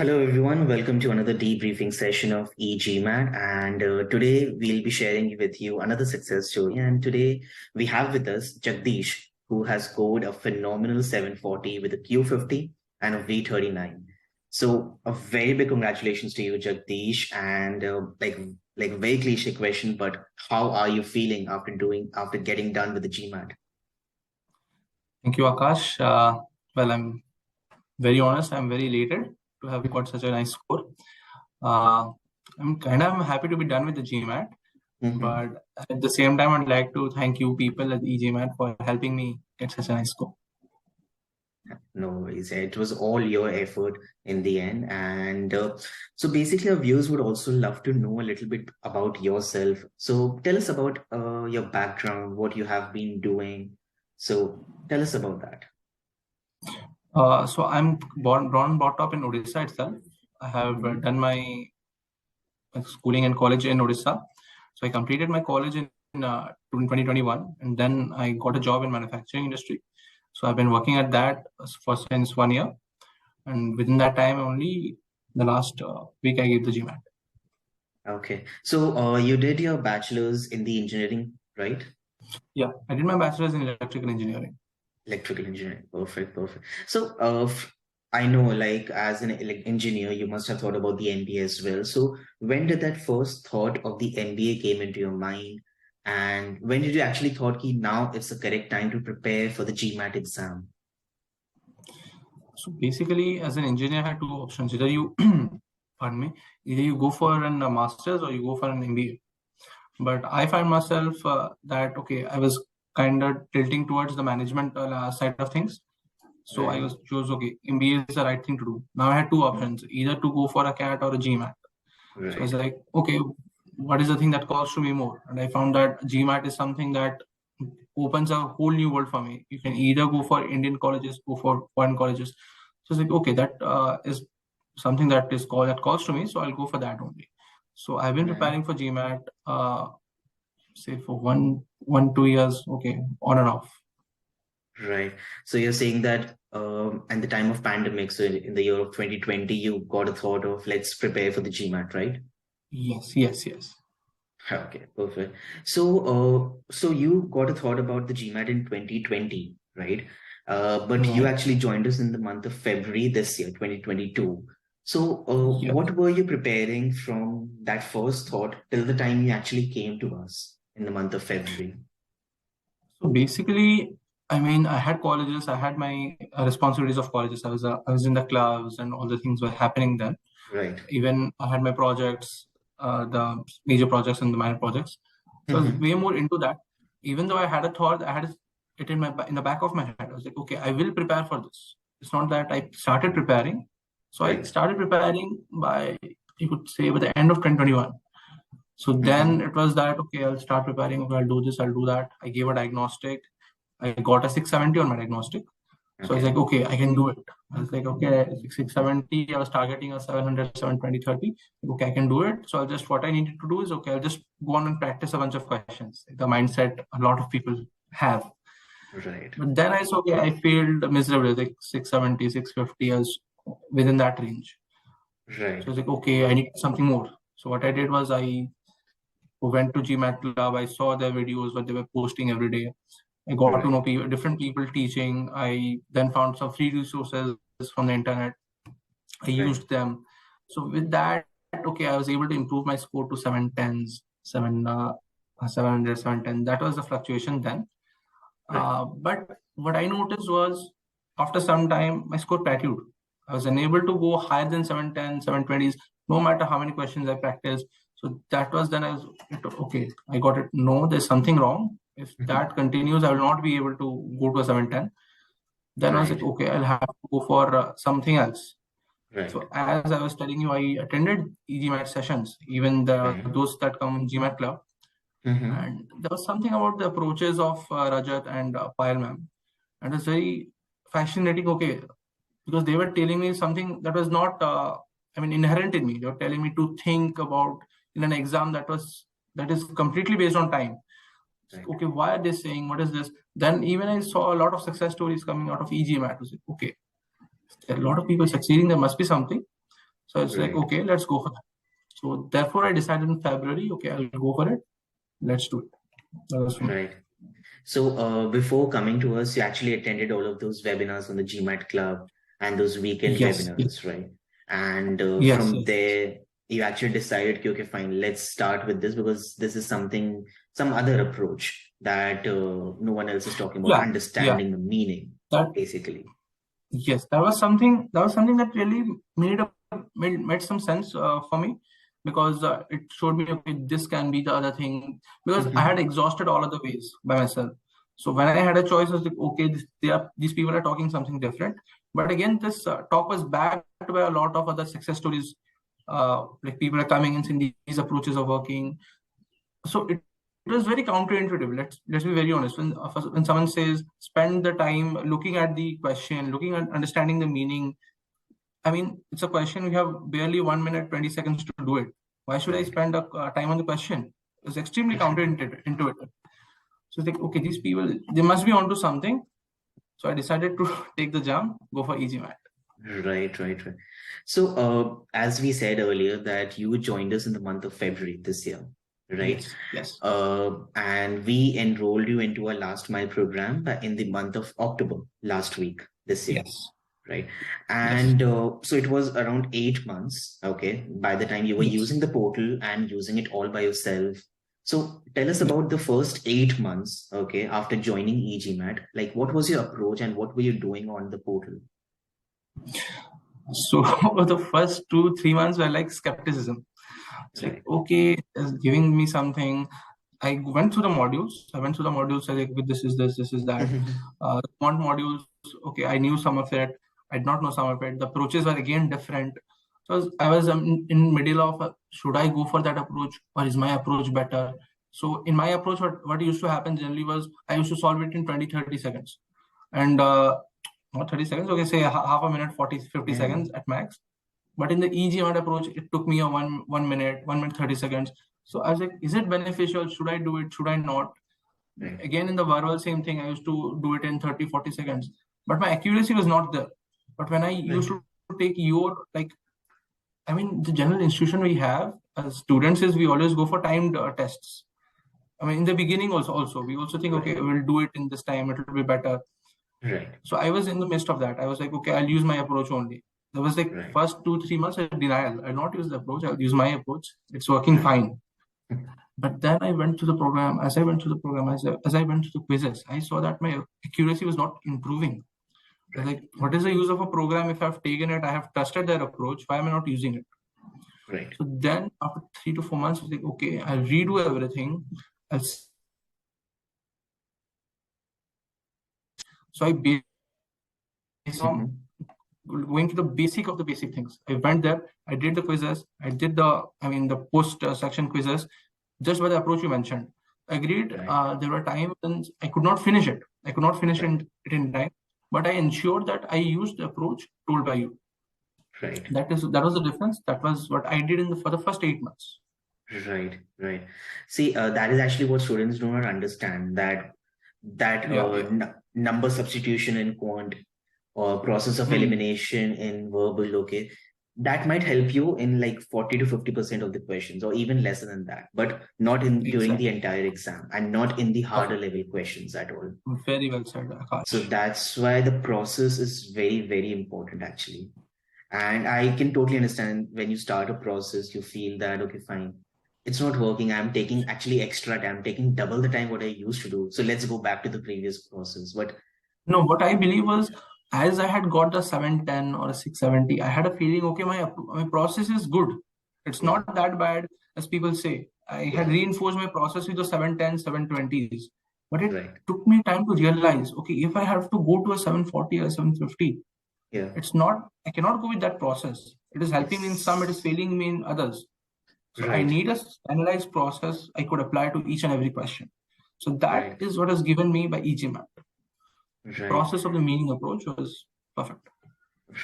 Hello, everyone. Welcome to another debriefing session of e-GMAT. And today we'll be sharing with you another success story. And today we have with us Jagdish, who has scored a phenomenal 740 with a Q50 and a V39. So a very big congratulations to you, Jagdish. And like very cliche question, but how are you feeling after getting done with the GMAT? Thank you, Akash. Well, I'm very honest. I'm very elated to have got such a nice score. I'm happy to be done with the GMAT, Mhm. but at the same time, I'd like to thank you people at e-GMAT for helping me get such a nice score. No worries. It was all your effort in the end. And so basically, our viewers would also love to know a little bit about yourself. So tell us about your background, what you have been doing. So tell us about that. So I'm born, brought up in Odisha itself. I have Mhm. done my schooling and college in Odisha. So I completed my college in 2021, and then I got a job in manufacturing industry. So I've been working at that for since 1 year. And within that time only, the last week I gave the GMAT. Okay. So you did your bachelor's in the engineering, right? Yeah, I did my bachelor's in electrical engineering. Electrical engineering. Perfect, perfect. So, I know, like, as an engineer, you must have thought about the MBA as well. So, when did that first thought of the MBA came into your mind? And when did you actually thought that now it's the correct time to prepare for the GMAT exam? So basically, as an engineer, I had two options. Either you, pardon me, either you go for a master's or you go for an MBA. But I find myself that, okay, I was kind of tilting towards the management side of things. So I Right, was chose, okay, MBA is the right thing to do. Now I had two options, either to go for a CAT or a GMAT. So I was right, like, okay, what is the thing that calls to me more? And I found that GMAT is something that opens a whole new world for me. You can either go for Indian colleges, go for foreign colleges. So it's like, okay, that is something that calls to me. So I'll go for that only. So I've been right, preparing for GMAT, say for 2 years, okay, on and off. right. So you're saying that at the time of pandemic, so in the year of 2020, you got a thought of let's prepare for the GMAT, right? Yes, yes, yes. Okay, perfect. So, so you got a thought about the GMAT in 2020, right? But you Right. actually joined us in the month of February this year, 2022. So, Yes. what were you preparing from that first thought till the time you actually came to us in the month of February? So basically, I mean, I had colleges, I had my responsibilities of colleges. I was in the clubs and all the things were happening then. Right. Even I had my projects, the major projects and the minor projects. So I was Hmm. way more into that. Even though I had a thought, I had it in the back of my head. I was like, okay, I will prepare for this. It's not that I started preparing. So I Right. started preparing by, you could say, by the end of 2021. So then Hmm. it was that, okay, I'll start preparing. Okay, I'll do this, I'll do that. I gave a diagnostic. I got a 670 on my diagnostic. So I was Okay. like, okay, I can do it. I was like, okay, 670. I was targeting a 700, 720, 30. Okay, I can do it. So I'll just, what I needed to do is, okay, I'll just go on and practice a bunch of questions. The mindset a lot of people have. Right. But then I saw, okay, I failed miserably, like 670, 650. I was within that range. So I Right. was like, okay, I need something more. So what I did was I went to GMAT Club. I saw their videos, what they were posting every day. I got to Right. know different people teaching. I then found some free resources from the internet. I Right. used them. So with that, okay, I was able to improve my score to 710s, 700, 710. That was the fluctuation then. Right. But what I noticed was after some time, my score plateaued. I was unable to go higher than 710, 720s, no matter how many questions I practiced. So that was then I was, okay, I got it. No, there's something wrong. If Mhm. that continues, I will not be able to go to a 710. Then I was like, Right. okay, I'll have to go for something else. Right. So as I was telling you, I attended e-GMAT sessions, even Right. those that come in GMAT club. Hmm. And there was something about the approaches of Rajat and Payal ma'am. And it was very fascinating, okay, because they were telling me something that was not, I mean, inherent in me. They were telling me to think about in an exam that is completely based on time. Right. Okay, why are they saying, what is this? Then even I saw a lot of success stories coming out of e-GMAT. I was like, okay, there are a lot of people succeeding, there must be something. So it's like, Right. okay, let's go for that. So therefore, I decided in February, okay, I'll go for it. Let's do it. That was for me. Right. So before coming to us, you actually attended all of those webinars on the GMAT Club and those weekend Yes, yes, webinars, right? And yes, from yes. there, you actually decided, okay, fine, let's start with this because this is something, some other approach that no one else is talking about, Yeah, yeah. understanding the meaning, That basically. Yes, that was something. That was something that really made some sense for me, because it showed me, okay, this can be the other thing, because I had Mhm. exhausted all other ways by myself. So when I had a choice, I was like, okay, these people are talking something different. But again, this talk was backed by a lot of other success stories. Like people are coming and saying these approaches are working. So it was very counterintuitive. Let's be very honest. When someone says spend the time looking at the question, looking at understanding the meaning, I mean, it's a question, we have barely 1 minute 20 seconds to do it. Why should I Right. spend time on the question? It's extremely counterintuitive. So it's like, okay, these people, they must be onto something. So I decided to take the jump, go for e-GMAT. Right, right, right. So, as we said earlier, that you joined us in the month of February this year, right? Yes, yes, And we enrolled you into our last mile program in the month of October last week this year, yes, right? yes, And so it was around 8 months, okay, by the time you were yes. using the portal and using it all by yourself. So tell us Yeah. about the first 8 months, okay, after joining e-GMAT. Like, what was your approach and what were you doing on the portal? So the first 2 3 months were like skepticism. It's like, Right. okay, it's giving me something. I went through the modules. I went through the modules. I like, this is this is that. Quant modules. Okay, I knew some of it. I did not know some of it. The approaches were again different. So I was in middle of should I go for that approach or is my approach better? So in my approach, what used to happen generally was I used to solve it in 20 30 seconds, and not 30 seconds. Okay, say half a minute, 40 50 Yeah. seconds at max. But in the e-GMAT approach, it took me a 1 minute, 1 minute 30 seconds. So I was like, is it beneficial? Should I do it? Should I not? Right. Again, in the verbal, same thing. I used to do it in 30 40 seconds, but my accuracy was not there. But when I used Right. to take your, like, I mean, the general institution we have as students is we always go for timed tests. I mean, in the beginning also we also think, Right. okay, we'll do it in this time, it will be better. Right. So I was in the midst of that. I was like, okay, I'll use my approach only. There was like Right. first 2 3 months of denial. I'll not use the approach. I'll use my approach. It's working Right. fine. But then I went to the program. As I went to the program, as I went to the quizzes, I saw that my accuracy was not improving. I was Right. like, what is the use of a program if I've taken it? I have trusted their approach. Why am I not using it? Right. So then after 3 to 4 months, I was like, okay, I'll redo everything. So I based on Mhm. going to the basic of the basic things. I went there, I did the quizzes, I did the post section quizzes, just by the approach you mentioned. Agreed, Right. there were times when I could not finish it. I could not finish Right. it in time, but I ensured that I used the approach told by you. Right. That was the difference. That was what I did for the first 8 months. Right. Right. See, that is actually what students do not understand that Yeah, yeah. number substitution in quant or process of Hmm. elimination in verbal, okay, that might help you in like 40 to 50% of the questions or even lesser than that, but not in during the Exactly. entire exam and not in the harder Perfect. level questions at all. Very well said, So Akash. that's why the process is very, very important actually. And I can totally understand when you start a process, you feel that, okay, fine, it's not working. I'm taking actually extra time, I'm taking double the time what I used to do. So let's go back to the previous process. But No, what I believe was, as I had got the 710 or a 670, I had a feeling, okay, my process is good. It's yeah, not that bad as people say. I had yeah, reinforced my process with the 710, 720s. But it right. took me time to realize, okay, if I have to go to a 740 or 750, Yeah, I cannot go with that process. It is helping me in some, it is yes, failing me in others. So I right, need a standardized process I could apply to each and every question. So that right, is what is given me by e-GMAT. The right, process of the meaning approach was perfect.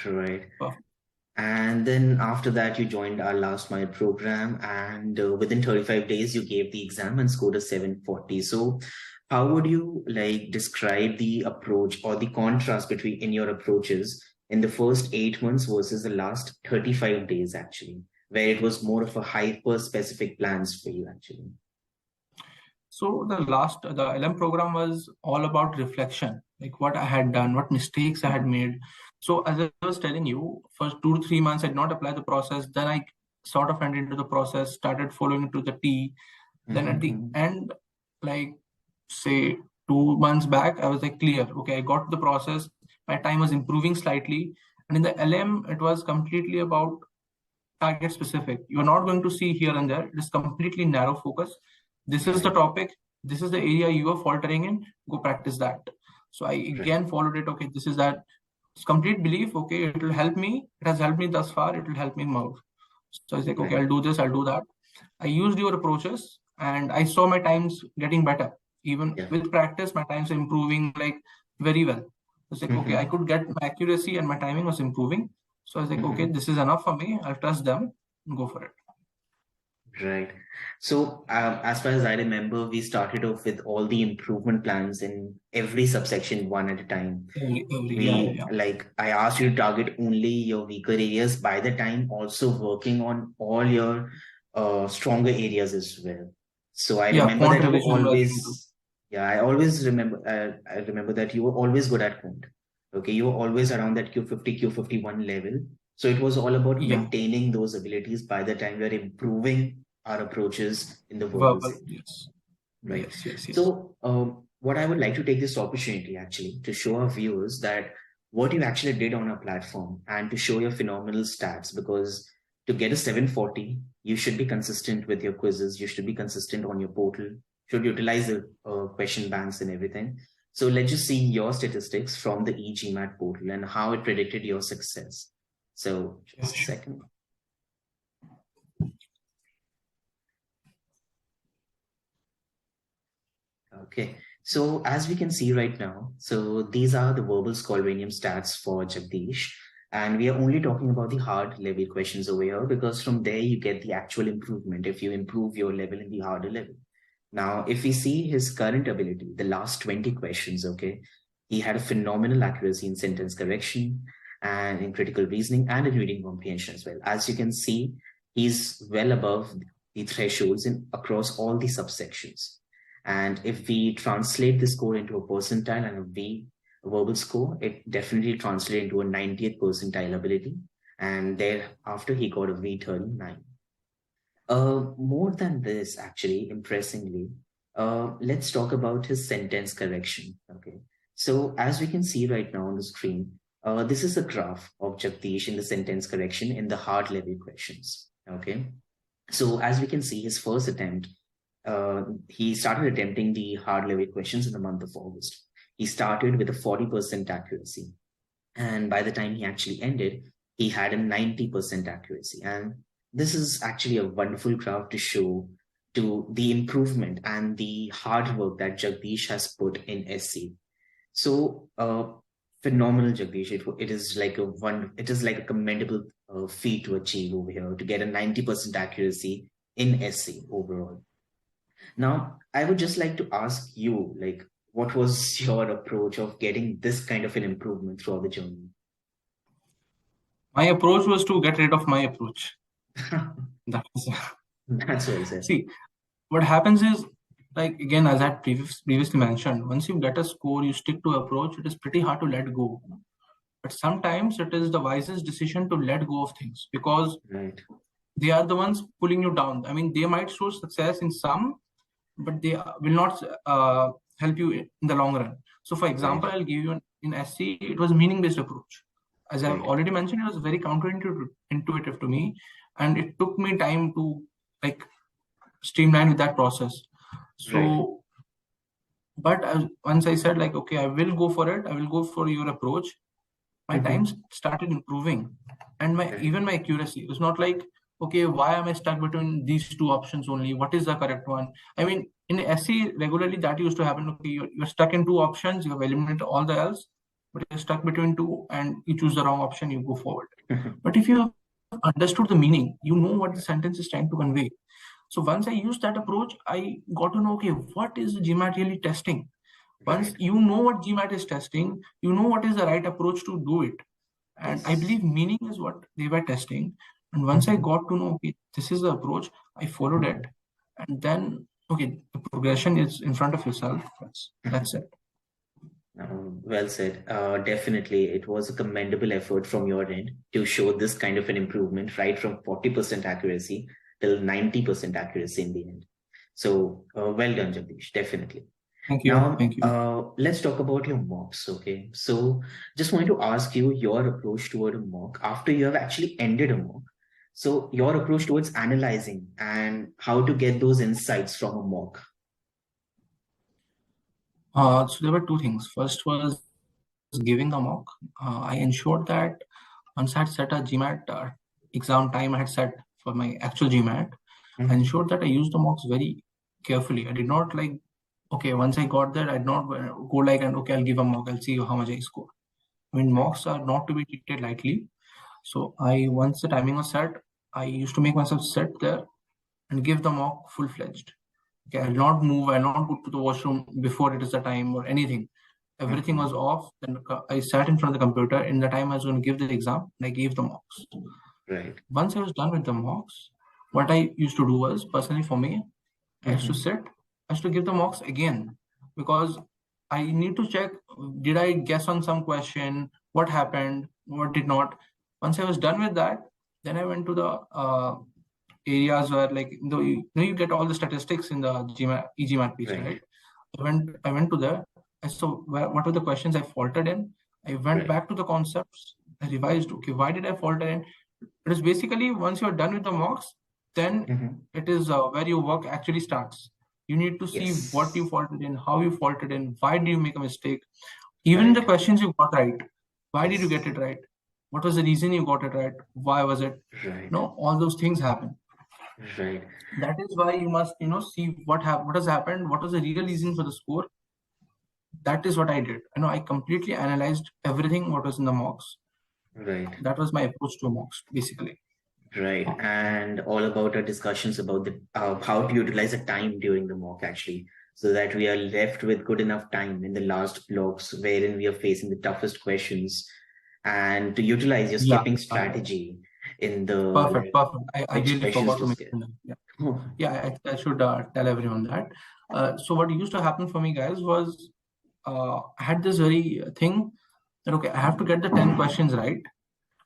right. Perfect. And then after that, you joined our last mile program, and within 35 days, you gave the exam and scored a 740. So, how would you like describe the approach or the contrast between in your approaches in the first 8 months versus the last 35 days, actually, where it was more of a hyper specific plans for you, actually. So the LM program was all about reflection, like what I had done, what mistakes I had made. So as I was telling you, first 2 to 3 months I did not apply the process. Then I sort of went into the process, started following it to the T. Then at the end, like say 2 months back, I was like clear. Okay, I got the process. My time was improving slightly. And in the LM, it was completely about target specific. You're not going to see here and there. It is completely narrow focus. This is the topic. This is the area you are faltering in. Go practice that. So I again followed it. Okay, this is that. It's complete belief. Okay, it will help me. It has helped me thus far. It will help me more. So I was like, okay, I'll do this. I'll do that. I used your approaches and I saw my times getting better. Even with practice, my times are improving like very well. I was like, okay, I could get my accuracy and my timing was improving. So I was like, okay, this is enough for me. I'll trust them and go for it. Right. So, as far as I remember, we started off with all the improvement plans in every subsection one at a time. I asked you to target only your weaker areas by the time, also working on all your stronger areas as well. So I remember that you were always, I always remember, I remember that you were always good at quant. Okay, you were always around that Q50, Q51 level. So it was all about maintaining those abilities by the time we are improving our approaches in the verbal segment. Yes. Right. Yes. So what I would like to take this opportunity actually to show our viewers that what you actually did on our platform and to show your phenomenal stats, because to get a 740, you should be consistent with your quizzes. You should be consistent on your portal, should utilize the question banks and everything. So let's just see your statistics from the e-GMAT portal and how it predicted your success. So just a second. Okay, so as we can see right now, so these are the verbal Scholaranium stats for Jagdish. And we are only talking about the hard level questions over here because from there you get the actual improvement if you improve your level in the harder level. Now, if we see his current ability, the last 20 questions, okay, he had a phenomenal accuracy in sentence correction and in critical reasoning and in reading comprehension as well. As you can see, he's well above the thresholds in across all the subsections. And if we translate the score into a percentile and a verbal score, it definitely translates into a 90th percentile ability. And thereafter, he got a V39. More than this, actually, impressingly, let's talk about his sentence correction. Okay. So as we can see right now on the screen, this is a graph of Jagdish in the sentence correction in the hard level questions. Okay. So as we can see, his first attempt, he started attempting the hard level questions in the month of August. He started with a 40% accuracy. And by the time he actually ended, he had a 90% accuracy. And this is actually a wonderful graph to show to the improvement and the hard work that Jagdish has put in SC. So phenomenal, Jagdish. It is like a commendable feat to achieve over here to get a 90% accuracy in SC overall. Now, I would just like to ask you, like, what was your approach of getting this kind of an improvement throughout the journey? My approach was to get rid of my approach. That's well said. See, what happens is, like, again, as I had previously mentioned, once you get a score, you stick to approach, it is pretty hard to let go. But sometimes it is the wisest decision to let go of things because they are the ones pulling you down. I mean, they might show success in some, but they will not help you in the long run. So for example, I'll give you in SC, it was meaning-based approach. As I've already mentioned, it was very counterintuitive to me. And it took me time to like streamline with that process. So, but once I said like, okay, I will go for it. I will go for your approach. My times started improving and even my accuracy. It was not like, okay, why am I stuck between these two options only? What is the correct one? I mean, in SC, regularly that used to happen. Okay, you're stuck in two options, you have eliminated all the else, but you're stuck between two and you choose the wrong option, you go forward. But if you have understood the meaning, you know what the sentence is trying to convey. So once I used that approach, I got to know, okay, what is the GMAT really testing? Once you know what GMAT is testing, you know what is the right approach to do it. And I Yes. believe meaning is what they were testing. And once I got to know, okay, this is the approach, I followed it. And then, okay, the progression is in front of yourself. That's it. Well said. Definitely, it was a commendable effort from your end to show this kind of an improvement, right from 40% accuracy till 90% accuracy in the end. So, well done, Jagdish. Definitely. Thank you. Now, Thank you. let's talk about your mocks. Okay. So, just wanted to ask you your approach toward a mock after you have actually ended a mock. So, your approach towards analyzing and how to get those insights from a mock. So there were two things. First was giving the mock. I ensured that once I had set a GMAT exam time I had set for my actual GMAT, I ensured that I used the mocks very carefully. I did not like, okay, once I got there, I did not go like, and okay, I'll give a mock, I'll see how much I score. I mean, mocks are not to be treated lightly. So once the timing was set, I used to make myself sit there and give the mock full-fledged. Okay, I'll not move, I'll not go to the washroom before it is the time or anything. Everything was off. Then I sat in front of the computer in the time I was going to give the exam, and I gave the mocks. Right. Once I was done with the mocks, what I used to do was, personally for me, I used to sit, I used to give the mocks again, because I need to check, did I guess on some question, what happened, what did not. Once I was done with that, then I went to the areas where, like, you get all the statistics in the e-GMAT piece, right? I went to there. I saw what were the questions I faltered in. I went back to the concepts. I revised. Okay, why did I falter in? It is basically, once you're done with the mocks, then it is where your work actually starts. You need to see what you faltered in, how you faltered in, why did you make a mistake. Even the questions you got right, why did you get it right? What was the reason you got it right? Why was it? Right. No, all those things happen. Right. That is why you must, see what has happened, what was the real reason for the score. That is what I did. I completely analyzed everything what was in the mocks. Right. That was my approach to mocks, basically. Right. And all about our discussions about the how to utilize the time during the mock actually, so that we are left with good enough time in the last blocks wherein we are facing the toughest questions, and to utilize your skipping strategy in the Perfect. I which really questions forgot to to skip. mention that. I should tell everyone that. So what used to happen for me, guys, was I had this very thing that, okay, I have to get the 10 questions right.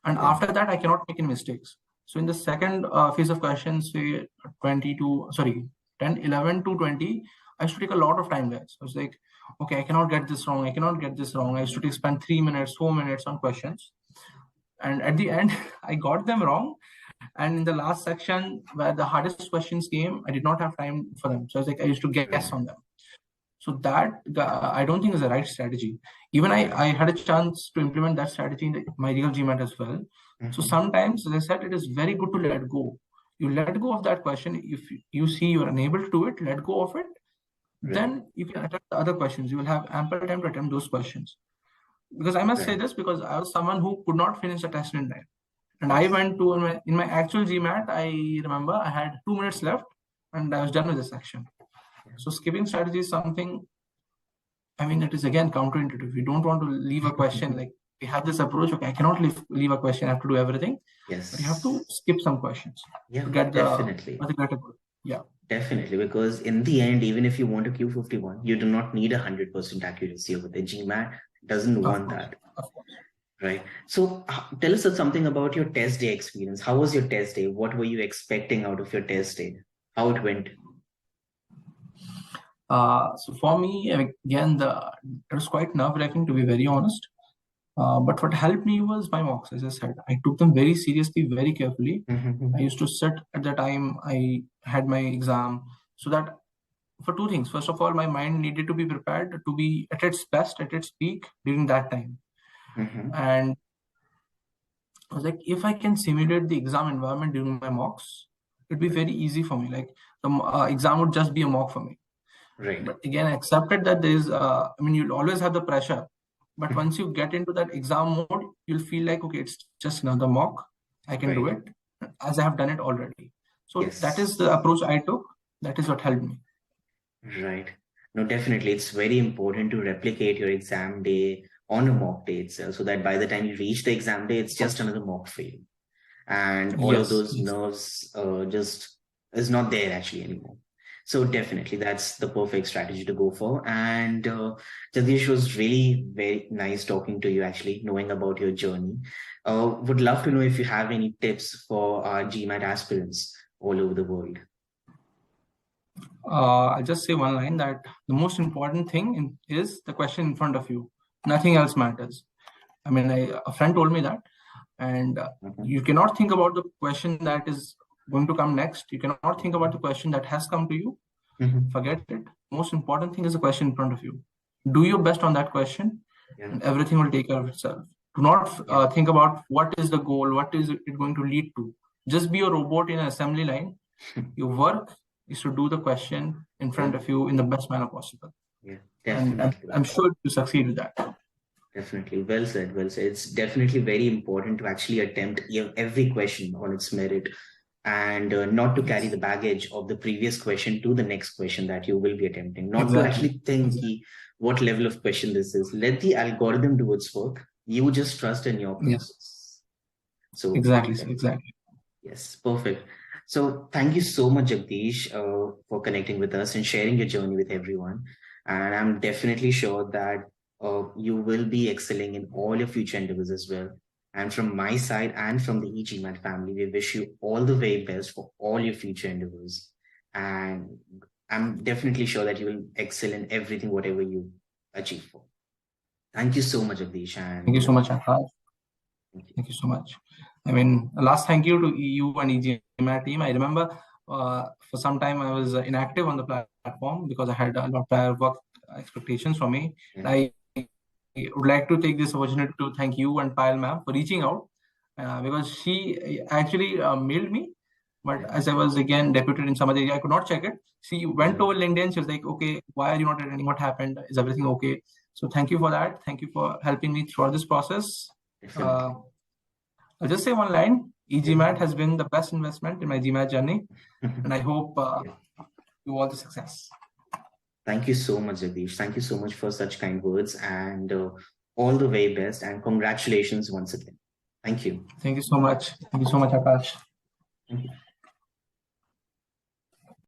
And after that, I cannot make any mistakes. So in the second phase of questions, say 10, 11 to 20, I used to take a lot of time, guys. I was like, okay, I cannot get this wrong. I cannot get this wrong. I used to spend 3 minutes, 4 minutes on questions. And at the end, I got them wrong. And in the last section where the hardest questions came, I did not have time for them. So I was like, I used to guess on them. So that I don't think is the right strategy. Even I had a chance to implement that strategy in my real GMAT as well. So sometimes, as I said, it is very good to let go. You let go of that question. If you see you're unable to do it, let go of it. Then you can attempt the other questions. You will have ample time to attempt those questions. Because I must say this, because I was someone who could not finish the test in time. And I went to, in my actual GMAT, I remember I had 2 minutes left and I was done with the section. So skipping strategy is something, it is again counterintuitive. You don't want to leave a question like we have this approach. Okay, I cannot leave a question. I have to do everything. Yes. But you have to skip some questions to get definitely. Yeah. Definitely, because in the end, even if you want a Q51, you do not need 100% accuracy over the GMAT doesn't want that. Of course. Right. So tell us something about your test day experience. How was your test day? What were you expecting out of your test day? How it went? So for me, again, it was quite nerve-wracking, to be very honest. But what helped me was my mocks. As I said, I took them very seriously, very carefully. I used to sit at the time I had my exam, so that for two things. First of all, my mind needed to be prepared to be at its best, at its peak during that time. And I was like, if I can simulate the exam environment during my mocks, it'd be very easy for me. Like the exam would just be a mock for me. Right. But again, I accepted that there's, you'll always have the pressure. But once you get into that exam mode, you'll feel like, okay, it's just another mock. I can do it as I have done it already. So that is the approach I took. That is what helped me. Right. No, definitely. It's very important to replicate your exam day on a mock day itself, so that by the time you reach the exam day, it's just another mock fail. And all of Yes. those nerves just is not there actually anymore. So definitely that's the perfect strategy to go for. And Jagdish, was really very nice talking to you, actually, knowing about your journey. Would love to know if you have any tips for our GMAT aspirants all over the world. I'll just say one line, that the most important thing is the question in front of you. Nothing else matters. I mean, a friend told me that, and you cannot think about the question that is going to come next. You cannot think about the question that has come to you. Forget it. Most important thing is the question in front of you. Do your best on that question, and everything will take care of itself. Do not think about what is the goal, what is it going to lead to. Just be a robot in an assembly line. Your work is to do the question in front of you in the best manner possible. Yeah, definitely. And I'm sure you succeed with that. Definitely. Well said. Well said. It's definitely very important to actually attempt every question on its merit, and not to carry the baggage of the previous question to the next question that you will be attempting. Not to actually think what level of question this is. Let the algorithm do its work. You just trust in your process. So exactly. Yes, perfect. So thank you so much, Jagdish, for connecting with us and sharing your journey with everyone. And I'm definitely sure that you will be excelling in all your future endeavors as well. And from my side and from the e-GMAT family, we wish you all the very best for all your future endeavors. And I'm definitely sure that you will excel in everything, whatever you achieve for. Thank you so much, Jagdish. And thank you so much, Akash. Thank you so much. I mean, last thank you to you and e-GMAT team. I remember for some time I was inactive on the platform because I had a lot of prior work expectations from me. I would like to take this opportunity to thank you and Payal ma'am for reaching out, because she actually mailed me, but as I was again deputed in some other area, I could not check it. She went over LinkedIn. She was like, okay, why are you not attending? What happened? Is everything okay? So thank you for that. Thank you for helping me throughout this process. I'll just say one line. e-GMAT has been the best investment in my GMAT journey, and I hope you all the success. Thank you so much, Jagdish. Thank you so much for such kind words, and all the very best, and congratulations once again. Thank you. Thank you so much. Thank you so much, Akash. Thank you.